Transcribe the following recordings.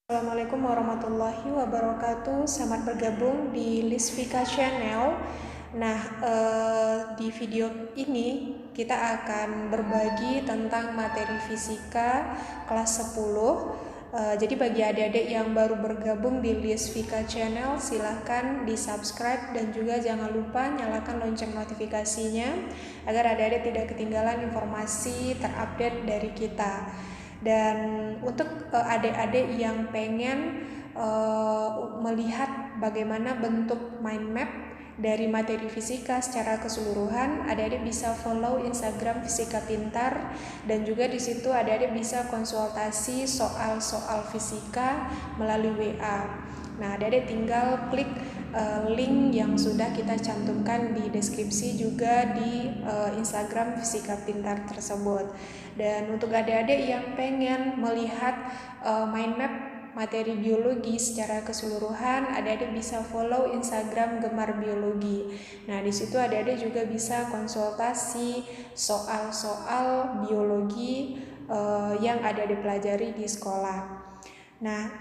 Assalamualaikum warahmatullahi wabarakatuh. Selamat bergabung di Lisvika Channel. Nah, di video ini kita akan berbagi tentang materi fisika kelas 10. Jadi bagi adik-adik yang baru bergabung di Lisvika Channel, silahkan di subscribe dan juga jangan lupa nyalakan lonceng notifikasinya agar adik-adik tidak ketinggalan informasi terupdate dari kita. Dan untuk adik-adik yang pengen melihat bagaimana bentuk mind map dari materi fisika secara keseluruhan, adik-adik bisa follow Instagram Fisika Pintar, dan juga di situ adik-adik bisa konsultasi soal-soal fisika melalui WA. Nah, adik-adik tinggal klik link yang sudah kita cantumkan di deskripsi juga di Instagram Fisika Pintar tersebut. Dan untuk adik-adik yang pengen melihat mind map materi biologi secara keseluruhan, adik-adik bisa follow Instagram Gemar Biologi. Nah, di situ adik-adik juga bisa konsultasi soal-soal biologi yang adik-adik pelajari di sekolah. Nah,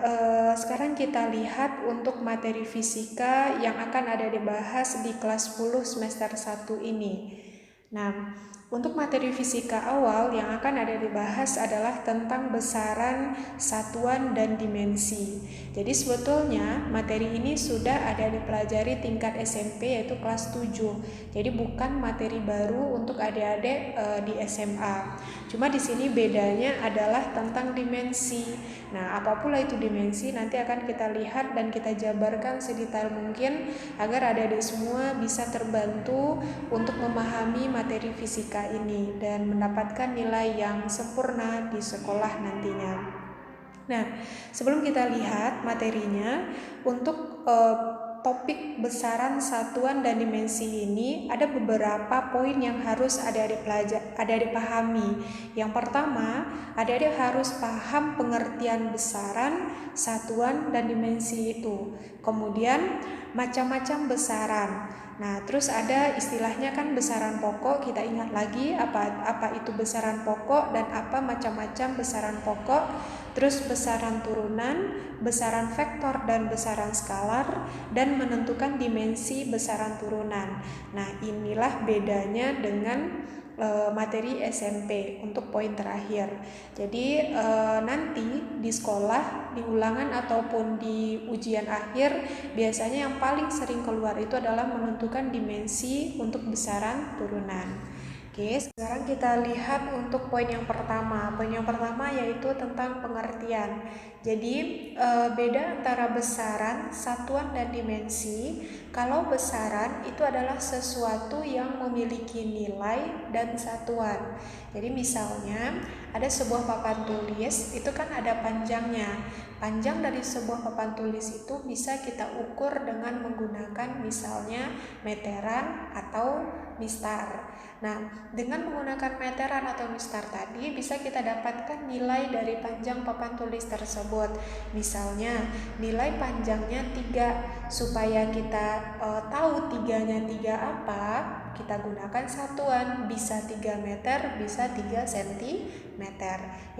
sekarang kita lihat untuk materi fisika yang akan adik-adik bahas di kelas 10 semester 1 ini. Nah, untuk materi fisika awal yang akan ada dibahas adalah tentang besaran, satuan, dan dimensi. Jadi sebetulnya materi ini sudah ada dipelajari tingkat SMP yaitu kelas 7. Jadi bukan materi baru untuk adik-adik di SMA. Cuma di sini bedanya adalah tentang dimensi. Nah, apapun itu dimensi nanti akan kita lihat dan kita jabarkan sedetail mungkin agar adik-adik semua bisa terbantu untuk memahami materi fisika ini dan mendapatkan nilai yang sempurna di sekolah nantinya. Nah, sebelum kita lihat materinya, untuk topik besaran, satuan, dan dimensi ini ada beberapa poin yang harus adik-adik pahami. Yang pertama, adik-adik harus paham pengertian besaran, satuan, dan dimensi itu. Kemudian macam-macam besaran. Nah, terus ada istilahnya kan besaran pokok. Kita ingat lagi apa itu besaran pokok dan apa macam-macam besaran pokok. Terus besaran turunan, besaran vektor dan besaran skalar, dan menentukan dimensi besaran turunan. Nah, inilah bedanya dengan materi SMP untuk poin terakhir. Jadi nanti di sekolah, di ulangan ataupun di ujian akhir, biasanya yang paling sering keluar itu adalah menentukan dimensi untuk besaran turunan. Oke, sekarang kita lihat untuk poin yang pertama. Poin yang pertama yaitu tentang pengertian. Jadi beda antara besaran, satuan, dan dimensi. Kalau besaran itu adalah sesuatu yang memiliki nilai dan satuan. Jadi misalnya ada sebuah papan tulis, itu kan ada panjangnya. Panjang dari sebuah papan tulis itu bisa kita ukur dengan menggunakan misalnya meteran atau mistar. Nah, dengan menggunakan meteran atau mistar tadi bisa kita dapatkan nilai dari panjang papan tulis tersebut. Misalnya nilai panjangnya 3. Supaya kita tahu 3-nya 3 apa, kita gunakan satuan, bisa 3 meter, bisa 3 cm.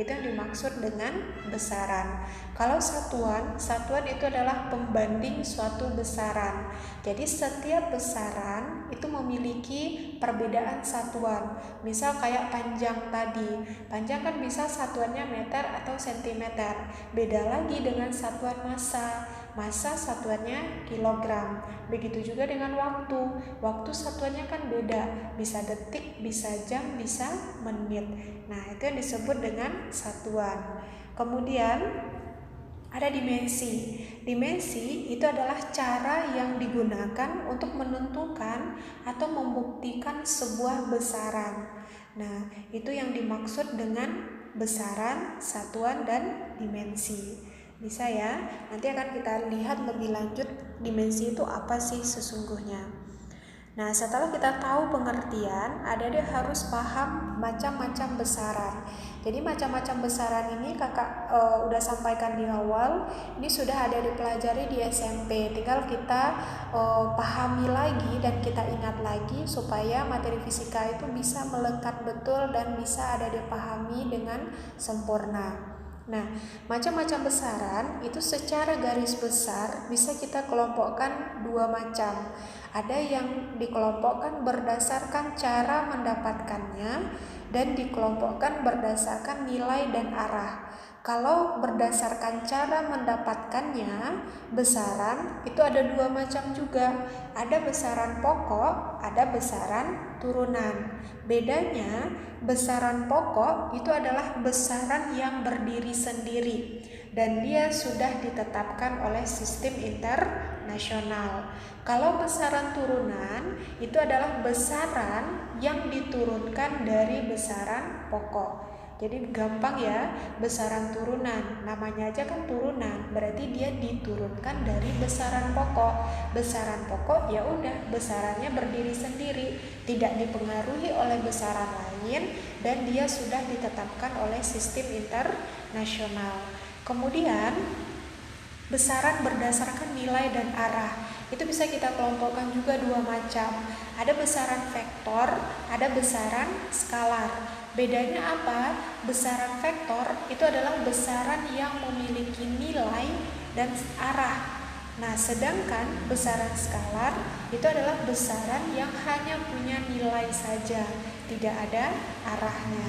Itu yang dimaksud dengan besaran. Kalau satuan itu adalah pembanding suatu besaran. Jadi setiap besaran itu memiliki perbedaan satuan. Misal kayak panjang tadi, panjang kan bisa satuannya meter atau sentimeter. Beda lagi dengan satuan massa. Massa satuannya kilogram. Begitu juga dengan waktu. Waktu satuannya kan beda. Bisa detik, bisa jam, bisa menit. Nah, itu yang disebut dengan satuan. Kemudian ada dimensi. Dimensi itu adalah cara yang digunakan untuk menentukan atau membuktikan sebuah besaran. Nah, itu yang dimaksud dengan besaran, satuan, dan dimensi. Bisa ya, nanti akan kita lihat lebih lanjut dimensi itu apa sih sesungguhnya. Nah, setelah kita tahu pengertian, adik-adik harus paham macam-macam besaran. Jadi macam-macam besaran ini kakak udah sampaikan di awal, ini sudah ada dipelajari di SMP. Tinggal kita pahami lagi dan kita ingat lagi supaya materi fisika itu bisa melekat betul dan bisa ada dipahami dengan sempurna. Nah, macam-macam besaran itu secara garis besar bisa kita kelompokkan dua macam. Ada yang dikelompokkan berdasarkan cara mendapatkannya dan dikelompokkan berdasarkan nilai dan arah. Kalau berdasarkan cara mendapatkannya, besaran itu ada dua macam juga. Ada besaran pokok, ada besaran turunan. Bedanya, besaran pokok itu adalah besaran yang berdiri sendiri dan dia sudah ditetapkan oleh sistem internasional. Kalau besaran turunan itu adalah besaran yang diturunkan dari besaran pokok. Jadi gampang ya, besaran turunan, namanya aja kan turunan, berarti dia diturunkan dari besaran pokok. Besaran pokok ya udah, besarannya berdiri sendiri, tidak dipengaruhi oleh besaran lain dan dia sudah ditetapkan oleh sistem internasional. Kemudian besaran berdasarkan nilai dan arah itu bisa kita kelompokkan juga dua macam. Ada besaran vektor, ada besaran skalar. Bedanya apa? Besaran vektor itu adalah besaran yang memiliki nilai dan arah. Nah, sedangkan besaran skalar itu adalah besaran yang hanya punya nilai saja, tidak ada arahnya.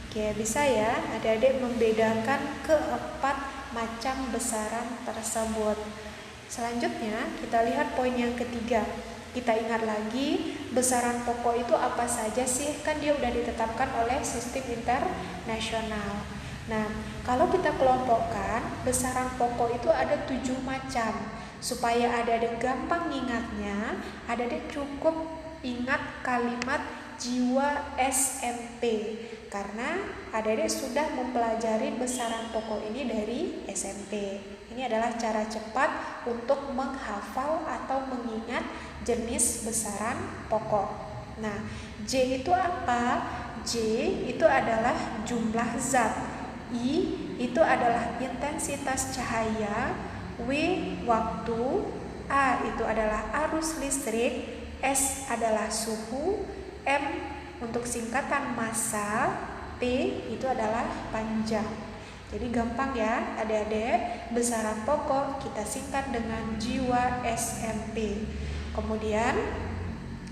Oke, bisa ya adik-adik membedakan keempat macam besaran tersebut. Selanjutnya kita lihat poin yang ketiga. Kita ingat lagi besaran pokok itu apa saja sih? Kan dia udah ditetapkan oleh sistem internasional. Nah, kalau kita kelompokkan besaran pokok itu ada 7 macam. Supaya adik-adik gampang ingatnya, adik-adik cukup ingat kalimat jiwa SMP. Karena adik-adik sudah mempelajari besaran pokok ini dari SMP. Ini adalah cara cepat untuk menghafal atau mengingat jenis besaran pokok. Nah, J itu apa? J itu adalah jumlah zat. I itu adalah intensitas cahaya. W waktu. A itu adalah arus listrik. S adalah suhu. M untuk singkatan massa. P itu adalah panjang. Jadi gampang ya adik-adik, besaran pokok kita singkat dengan jiwa SMP. Kemudian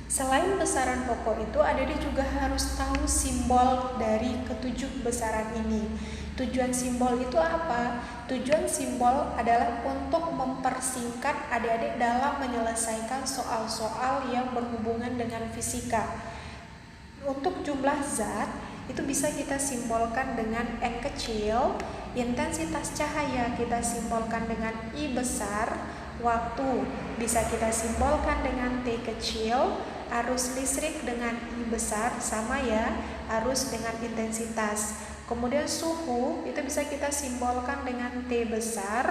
selain besaran pokok itu adik-adik juga harus tahu simbol dari ketujuh besaran ini. Tujuan simbol itu apa? Tujuan simbol adalah untuk mempersingkat adik-adik dalam menyelesaikan soal-soal yang berhubungan dengan fisika. Untuk jumlah zat itu bisa kita simbolkan dengan N kecil, intensitas cahaya kita simbolkan dengan I besar, waktu bisa kita simbolkan dengan T kecil, arus listrik dengan I besar, sama ya, arus dengan intensitas. Kemudian suhu itu bisa kita simbolkan dengan T besar,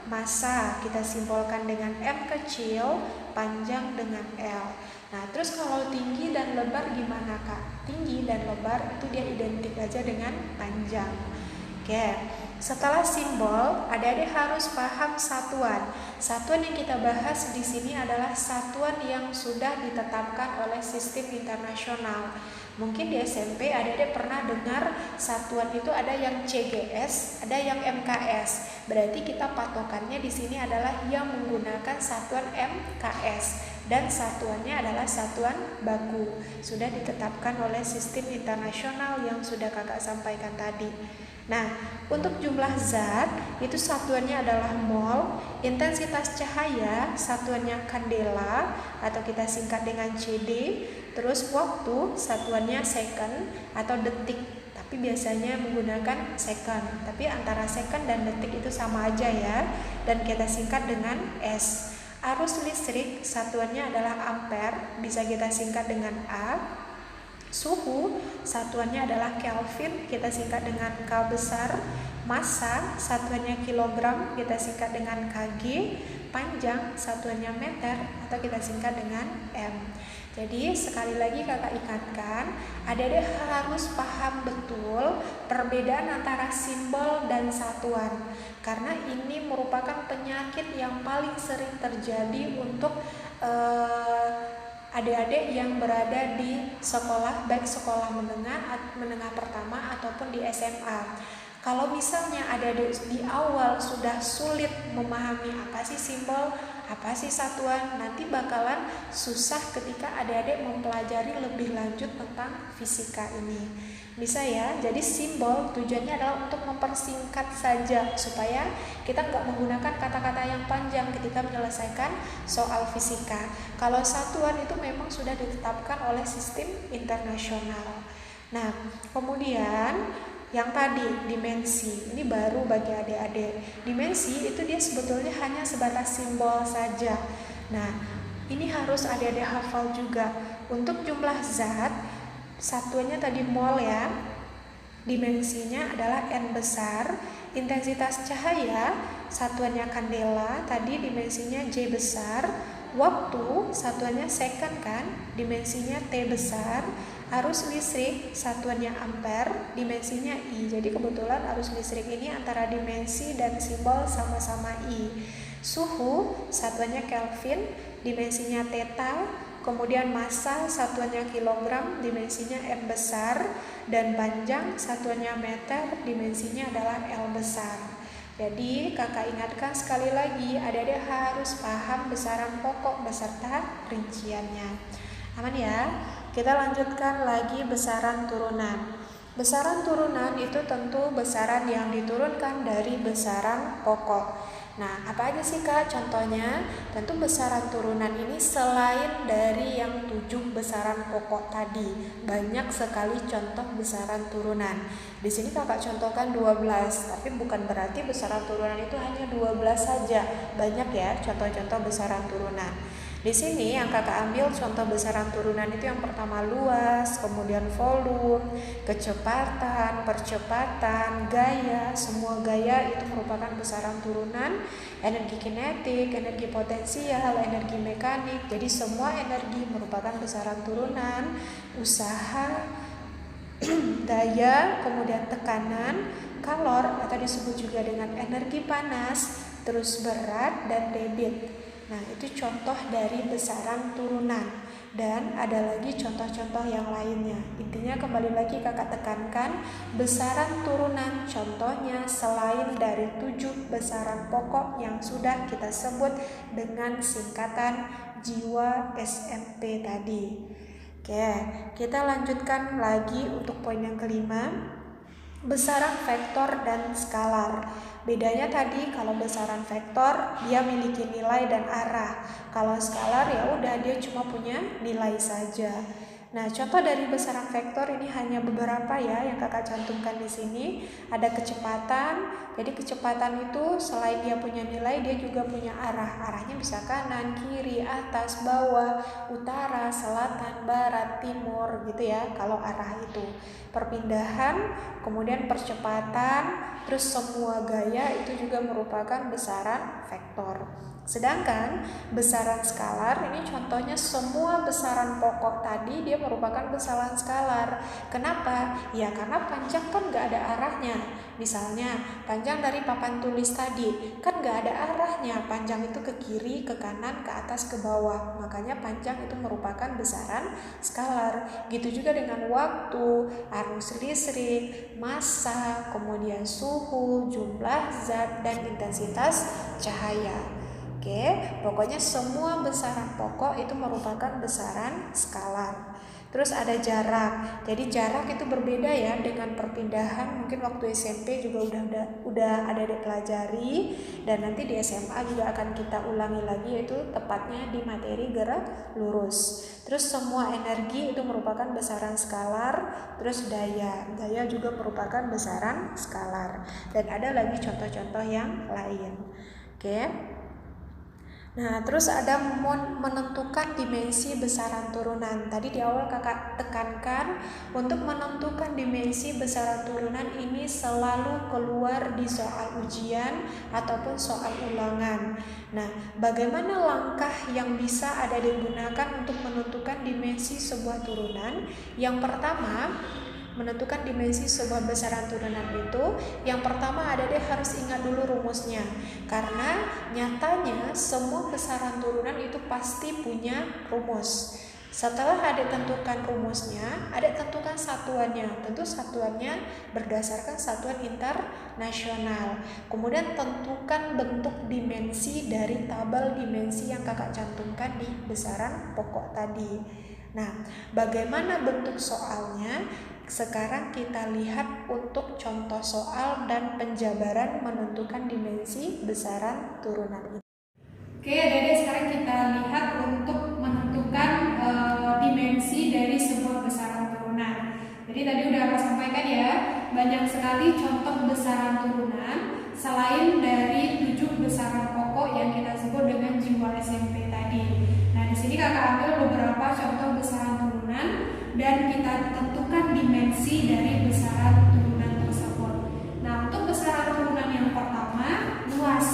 massa kita simbolkan dengan M kecil, panjang dengan L. Nah, terus kalau tinggi dan lebar gimana Kak? Tinggi dan lebar itu dia identik aja dengan panjang. Oke, setelah simbol, adik-adik harus paham satuan. Satuan yang kita bahas di sini adalah satuan yang sudah ditetapkan oleh sistem internasional. Mungkin di SMP adik-adik pernah dengar satuan itu ada yang CGS, ada yang MKS. Berarti kita patokannya di sini adalah yang menggunakan satuan MKS. Dan satuannya adalah satuan baku. Sudah ditetapkan oleh sistem internasional yang sudah kakak sampaikan tadi. Nah, untuk jumlah zat itu satuannya adalah mol, intensitas cahaya satuannya kandela atau kita singkat dengan CD, terus waktu satuannya second atau detik. Tapi biasanya menggunakan second, tapi antara second dan detik itu sama aja ya, dan kita singkat dengan S. Arus listrik satuannya adalah ampere, bisa kita singkat dengan A. Suhu satuannya adalah Kelvin, kita singkat dengan K besar. Massa satuannya kilogram, kita singkat dengan Kg. Panjang satuannya meter atau kita singkat dengan M. Jadi sekali lagi kakak ingatkan, adik-adik harus paham betul perbedaan antara simbol dan satuan. Karena ini merupakan penyakit yang paling sering terjadi untuk adik-adik yang berada di sekolah, baik sekolah menengah pertama ataupun di SMA. Kalau misalnya adik-adik di awal sudah sulit memahami apa sih simbol, apa sih satuan, nanti bakalan susah ketika adik-adik mempelajari lebih lanjut tentang fisika ini. Bisa ya, jadi simbol tujuannya adalah untuk mempersingkat saja supaya kita nggak menggunakan kata-kata yang panjang ketika menyelesaikan soal fisika. Kalau satuan itu memang sudah ditetapkan oleh sistem internasional. Nah, kemudian yang tadi dimensi, ini baru bagi adik-adik. Dimensi itu dia sebetulnya hanya sebatas simbol saja. Nah, ini harus adik-adik hafal juga. Untuk jumlah zat, satuannya tadi mol ya. Dimensinya adalah N besar. Intensitas cahaya, satuannya kandela, tadi dimensinya J besar. Waktu, satuannya second kan, dimensinya T besar. Arus listrik, satuannya ampere, dimensinya I. Jadi kebetulan arus listrik ini antara dimensi dan simbol sama-sama I. Suhu, satuannya Kelvin, dimensinya theta. Kemudian massa, satuannya kilogram, dimensinya M besar. Dan panjang, satuannya meter, dimensinya adalah L besar. Jadi kakak ingatkan sekali lagi, adik-adik harus paham besaran pokok beserta rinciannya. Aman ya? Kita lanjutkan lagi besaran turunan. Besaran turunan itu tentu besaran yang diturunkan dari besaran pokok. Nah, apa aja sih Kak contohnya? Tentu besaran turunan ini selain dari yang 7 besaran pokok tadi, banyak sekali contoh besaran turunan. Di sini Kakak contohkan 12, tapi bukan berarti besaran turunan itu hanya 12 saja. Banyak ya contoh-contoh besaran turunan. Di sini yang Kakak ambil contoh besaran turunan itu yang pertama luas, kemudian volume, kecepatan, percepatan, gaya. Semua gaya itu merupakan besaran turunan. Energi kinetik, energi potensial, energi mekanik. Jadi semua energi merupakan besaran turunan. Usaha, daya, kemudian tekanan, kalor atau disebut juga dengan energi panas, terus berat dan debit. Nah, itu contoh dari besaran turunan. Dan ada lagi contoh-contoh yang lainnya. Intinya kembali lagi kakak tekankan, besaran turunan contohnya selain dari 7 besaran pokok yang sudah kita sebut dengan singkatan jiwa SMP tadi. Oke, kita lanjutkan lagi untuk poin yang kelima. Besaran vektor dan skalar. Bedanya tadi kalau besaran vektor dia miliki nilai dan arah. Kalau skalar ya udah dia cuma punya nilai saja. Nah, contoh dari besaran vektor ini hanya beberapa ya yang kakak cantumkan di sini. Ada kecepatan. Jadi kecepatan itu selain dia punya nilai, dia juga punya arah. Arahnya bisa kanan, kiri, atas, bawah, utara, selatan, barat, timur gitu ya. Kalau arah itu perpindahan, kemudian percepatan, terus semua gaya itu juga merupakan besaran vektor. Sedangkan besaran skalar ini contohnya semua besaran pokok tadi dia merupakan besaran skalar. Kenapa? Ya karena panjang kan gak ada arahnya. Misalnya panjang dari papan tulis tadi kan gak ada arahnya. Panjang itu ke kiri, ke kanan, ke atas, ke bawah. Makanya panjang itu merupakan besaran skalar. Gitu juga dengan waktu, arus listrik, massa, kemudian suhu, jumlah zat, dan intensitas cahaya. Oke, pokoknya semua besaran pokok itu merupakan besaran skalar. Terus ada jarak. Jadi jarak itu berbeda ya dengan perpindahan. Mungkin waktu SMP juga udah ada dipelajari, dan nanti di SMA juga akan kita ulangi lagi, yaitu tepatnya di materi gerak lurus. Terus semua energi itu merupakan besaran skalar. Terus daya juga merupakan besaran skalar. Dan ada lagi contoh-contoh yang lain. Oke. Nah, terus ada menentukan dimensi besaran turunan. Tadi di awal kakak tekankan untuk menentukan dimensi besaran turunan ini selalu keluar di soal ujian ataupun soal ulangan. Nah, bagaimana langkah yang bisa ada digunakan untuk menentukan dimensi sebuah turunan? Yang pertama, menentukan dimensi sebuah besaran turunan itu, yang pertama adik-adik harus ingat dulu rumusnya. Karena nyatanya semua besaran turunan itu pasti punya rumus. Setelah Adik tentukan rumusnya, Adik tentukan satuannya. Tentu satuannya berdasarkan satuan internasional. Kemudian tentukan bentuk dimensi dari tabel dimensi yang Kakak cantumkan di besaran pokok tadi. Nah, bagaimana bentuk soalnya? Sekarang kita lihat untuk contoh soal dan penjabaran menentukan dimensi besaran turunan ini. Oke, Adik-adik, sekarang kita lihat untuk menentukan dimensi dari sebuah besaran turunan. Jadi tadi udah aku sampaikan ya, banyak sekali contoh besaran turunan selain dari 7 besaran pokok yang kita sebut dengan jiwa SMP tadi. Nah, di sini Kakak ambil beberapa contoh besaran turunan dan kita tentukan dimensi dari besaran turunan tersebut. Nah, untuk besaran turunan yang pertama, luas.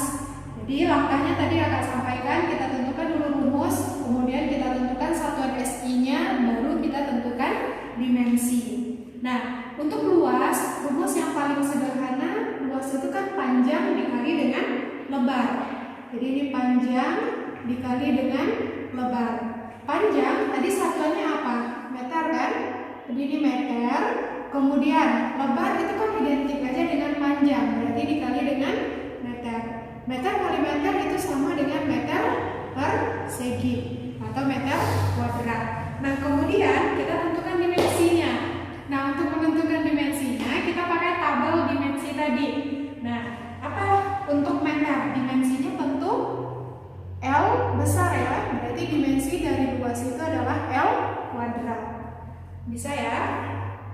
Jadi langkahnya tadi Kakak sampaikan, kita tentukan dulu rumus, kemudian kita tentukan satuan SI-nya, baru kita tentukan dimensi. Nah, untuk luas, rumus yang paling sederhana, luas itu kan panjang dikali dengan lebar. Jadi ini panjang dikali dengan lebar. Panjang, tadi satuannya apa? Meter kan? Jadi ini meter, kemudian lebar itu kan identik aja dengan panjang, berarti dikali dengan meter. Meter kali meter itu sama dengan meter persegi atau meter kuadrat. Nah, kemudian kita tentukan dimensinya. Nah, untuk menentukan dimensinya kita pakai tabel dimensi tadi. Nah, apa untuk meter? Dimensinya tentu L besar ya. Berarti dimensi dari luas itu adalah L kuadrat. Bisa ya?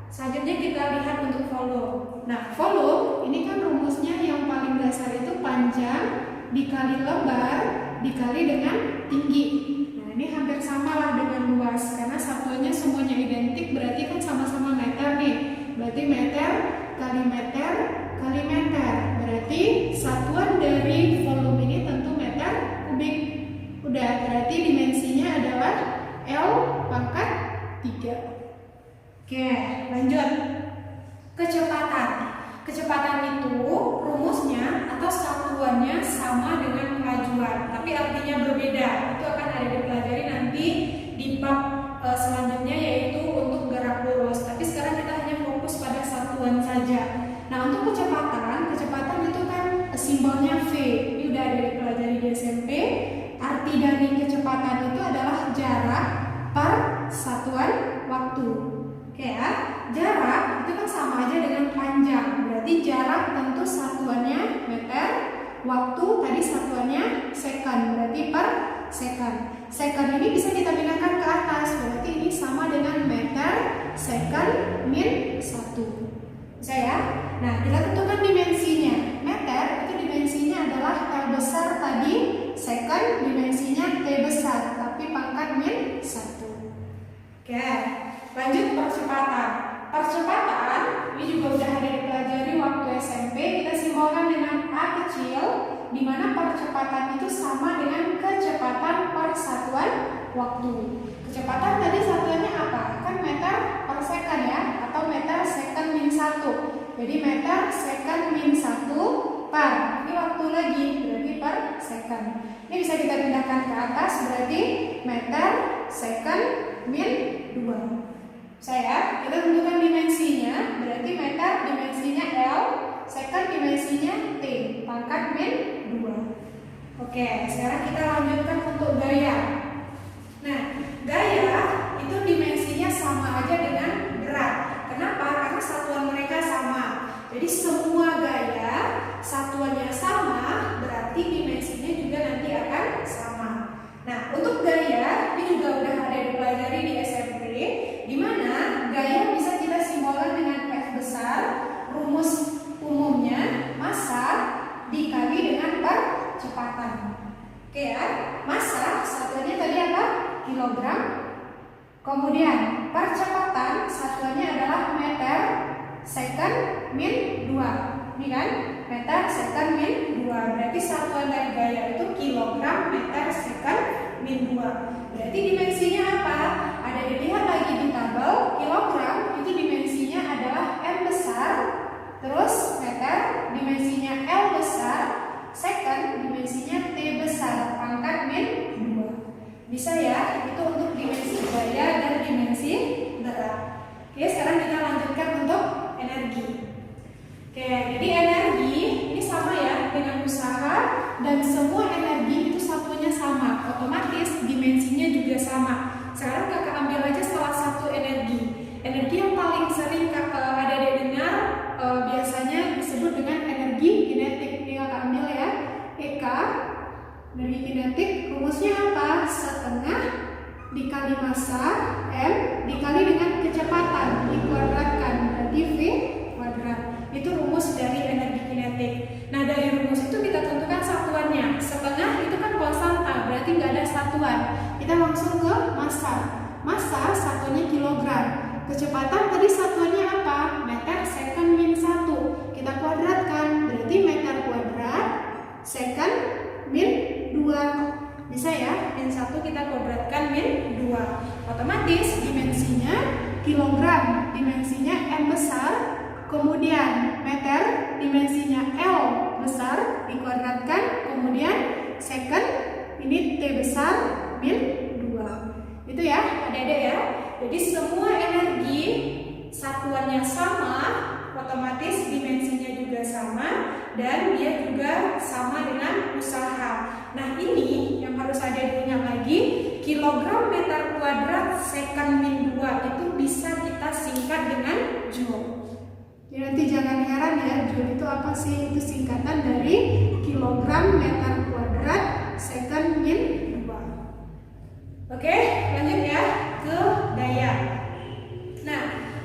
Selanjutnya kita lihat untuk volume. Nah, volume ini kan rumusnya yang paling dasar itu panjang dikali lebar dikali dengan tinggi. Nah, ini hampir sama lah dengan luas karena satuannya semuanya identik, berarti kan sama-sama meter nih. Berarti meter kali meter kali meter. Berarti satuan dari volume ini tentu meter kubik. Udah, berarti dimensinya adalah L pangkat 3. Oke, lanjut. Kecepatan. Kecepatan itu rumusnya atau satuannya sama dengan kelajuan, tapi artinya berbeda. Itu akan ada dipelajari nanti di bab selanjutnya, yaitu untuk gerak lurus. Tapi sekarang kita hanya fokus pada satuan saja. Nah, untuk kecepatan itu kan simbolnya V. Ini udah ada dipelajari di SMP. Arti dari kecepatan itu adalah jarak per satuan waktu. Oke ya, jarak itu kan sama aja dengan panjang. Berarti jarak tentu satuannya meter, waktu tadi satuannya second, berarti per second. Second ini bisa kita pindahkan ke atas, berarti ini sama dengan meter, second, min 1. Bisa ya? Nah, kita tentukan dimensinya. Meter itu dimensinya adalah L besar tadi, second dimensinya T besar, tapi pangkat min 1. Oke. Lanjut percepatan. Percepatan ini juga sudah ada dipelajari waktu SMP. Kita simbolkan dengan A kecil, di mana percepatan itu sama dengan kecepatan per satuan waktu. Kecepatan tadi satuannya apa? Kan meter per second ya, atau meter second min 1. Jadi meter second min 1 per, ini waktu lagi, berarti per second. Ini bisa kita pindahkan ke atas, berarti meter second min 2. Saya, kita tentukan dimensinya, berarti meter dimensinya L, second dimensinya T, pangkat min 2. Oke, sekarang kita lanjutkan untuk gaya. Nah, gaya itu dimensinya sama aja dengan berat. Kenapa? Karena satuan mereka sama. Jadi semua gaya satuannya sama, berarti dimensinya juga nanti akan sama. Nah, untuk gaya ini juga udah ada dipelajari di SMP, di mana gaya bisa kita simbolkan dengan F besar, rumus umumnya massa dikali dengan percepatan. Oke ya, massa satuannya tadi apa? Kilogram. Kemudian percepatan satuannya adalah meter second min 2. Ini kan meter second min 2. Berarti satuan dari gaya itu kilogram meter second min 2. Berarti dimensinya apa? Ada dilihat lagi di tabel. Kilogram itu dimensinya adalah M besar, terus meter dimensinya L besar, second dimensinya T besar, pangkat min 2. Bisa ya, itu untuk dimensi daya dan dimensi berat. Oke, sekarang kita lanjutkan untuk energi. Oke, jadi energi ini sama ya dengan usaha, dan semua energi itu satunya sama, otomatis dimensinya juga sama. Sekarang kakak ambil aja salah satu energi. Energi yang paling sering adik-adik dengar biasanya disebut dengan energi kinetik. Ini kakak ambil ya, EK. Energi kinetik rumusnya apa? Setengah dikali massa M dikali dengan kecepatan dikuadratkan, berarti V kuadrat. Itu rumus dari energi kinetik. Nah, dari rumus itu kita tentukan satuannya. Setengah itu kan konstanta, berarti nggak ada satuan. Kita langsung ke massa. Massa satuannya kilogram. Kecepatan tadi satuannya apa? Meter second min 1. Kita kuadratkan, berarti meter kuadrat second min 2. Bisa ya, min 1 kita kuadratkan min 2. Otomatis dimensinya kilogram, dimensinya M besar, kemudian meter dimensinya L besar dikuadratkan, kemudian second ini T besar min 2. Itu ya adik-adik ya. Jadi semua energi satuannya sama, otomatis dimensinya juga sama, dan dia juga sama dengan usaha. Nah, ini yang harus ada diingat lagi, kilogram meter kuadrat second min 2 itu bisa kita singkat dengan joule. Jadi nanti jangan heran ya, joule itu apa sih? Itu singkatan dari kilogram meter kuadrat second min 2. Oke, lanjut ya ke daya. Nah,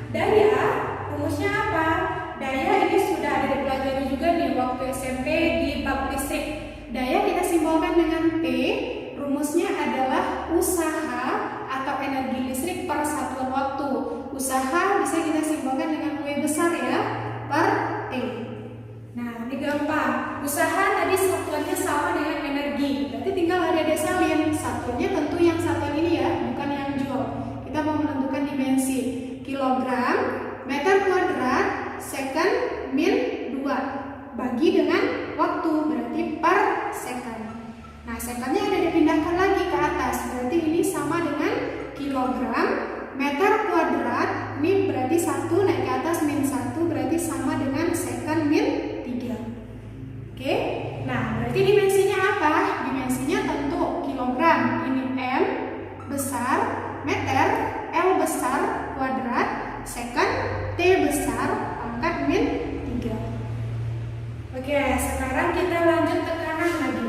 daya rumusnya apa? Daya ini sudah ada dipelajari juga nih waktu SMP di bab listrik. Daya kita simbolkan dengan P. Rumusnya adalah usaha atau energi listrik per satuan waktu. Usaha bisa kita simbolkan dengan W besar ya, per T. Nah, ini gampang. Usaha tadi satuannya sama dengan energi. Berarti tinggal ada salin. Satuannya tentu yang satuan ini ya, bukan yang joule. Kita mau menentukan dimensi. Kilogram meter kuadrat second min 2 bagi dengan waktu, berarti per second. Nah, secondnya ada dipindahkan lagi ke atas, berarti ini sama dengan kilogram meter kuadrat, ini berarti 1 naik ke atas min 1, berarti sama dengan second min 3. Oke, nah berarti dimensinya apa? Dimensinya tentu kilogram, ini M besar, meter, L besar, kuadrat, second, T besar, pangkat min 3. Oke, sekarang kita lanjut tekanan lagi.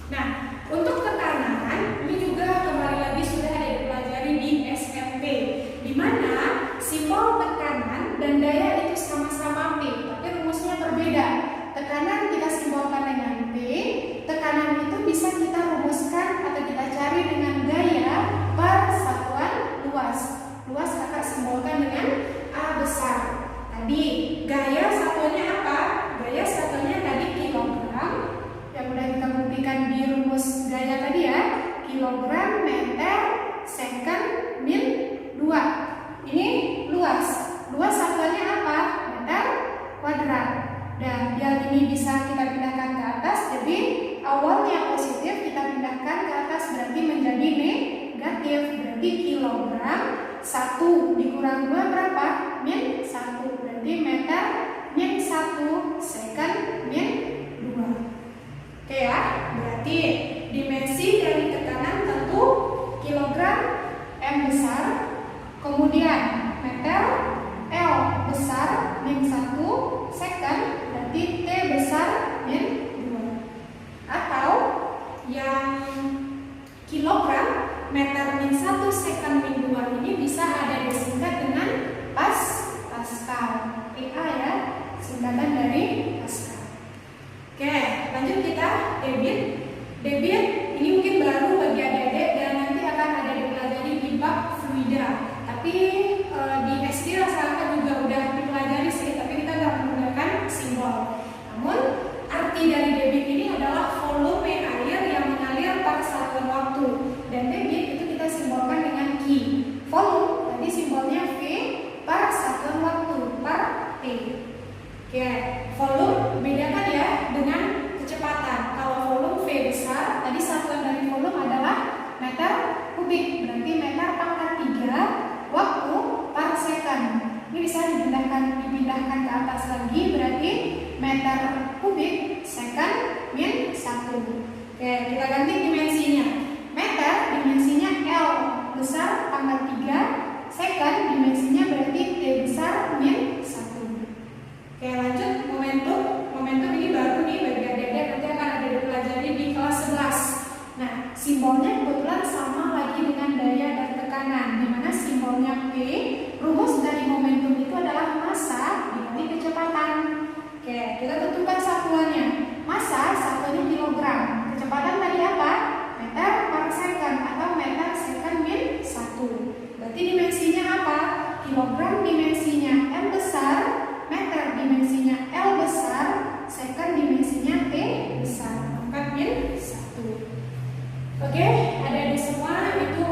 Nah, untuk tekanan, ini juga kembali lagi sudah ada dipelajari di SMP, di mana simbol tekanan dan daya itu sama-sama P, tapi rumusnya berbeda. Tekanan kita simbolkan dengan P, tekanan itu bisa kita rumuskan atau kita cari dengan daya per satuan luas. Luas kakak simbolkan dengan A besar. Tadi gaya satuannya apa? Gaya satuannya tadi kilogram, yang udah kita buktikan di rumus gaya tadi ya. Kilogram meter second min 2. Ini luas. Luas satuannya apa? Meter kuadrat. Dan yang ini bisa kita pindahkan ke atas. Jadi awalnya positif kita pindahkan ke atas, berarti menjadi negatif. Berarti kilogram 1 dikurang 2 berapa? Min 1. Berarti meter min 1 second min 2. Oke ya, berarti dimensi dari tekanan tentu kilogram M besar, kemudian meter L besar min 1 second, berarti T besar min 2. Atau yang kilogram meter min 1 second min 2 ini bisa ada disingkat dengan Pascal. PA ya, singkatan dari Pascal. Oke, lanjut kita debit. Debit ini mungkin baru bagi adik-adik dan nanti akan ada dipelajari di bab fluida. Tapi di SD rasa-rasa juga udah dipelajari sih, tapi kita nggak menggunakan simbol. Namun arti dari debit ini adalah volume air yang mengalir pada satuan waktu, dan debit itu kita simbolkan dengan Q. Volume tadi simbolnya V per satuan waktu per T. Oke, volume bedakan ya dengan kecepatan. Kalau volume V besar tadi atas lagi berarti meter kubik second min 1. Oke, kita ganti dimensinya. Meter dimensinya L besar pangkat 3, second dimensinya berarti T besar min 1. Oke, lanjut momentum. Momentum ini baru nih bagi adik-adik, nanti akan ada dipelajari di kelas 11. Nah, simbolnya kebetulan sama lagi dengan daya dan tekanan, di mana simbolnya P. Rumus dari momentum itu adalah massa dikali kecepatan. Oke, kita tentukan satuannya. Massa satuannya kilogram. Kecepatan tadi apa? Meter per second atau meter second min 1. Berarti dimensinya apa? Kilogram dimensinya M besar, meter dimensinya L besar, second dimensinya T besar, pangkat min 1. Oke, adik-adik semua, itu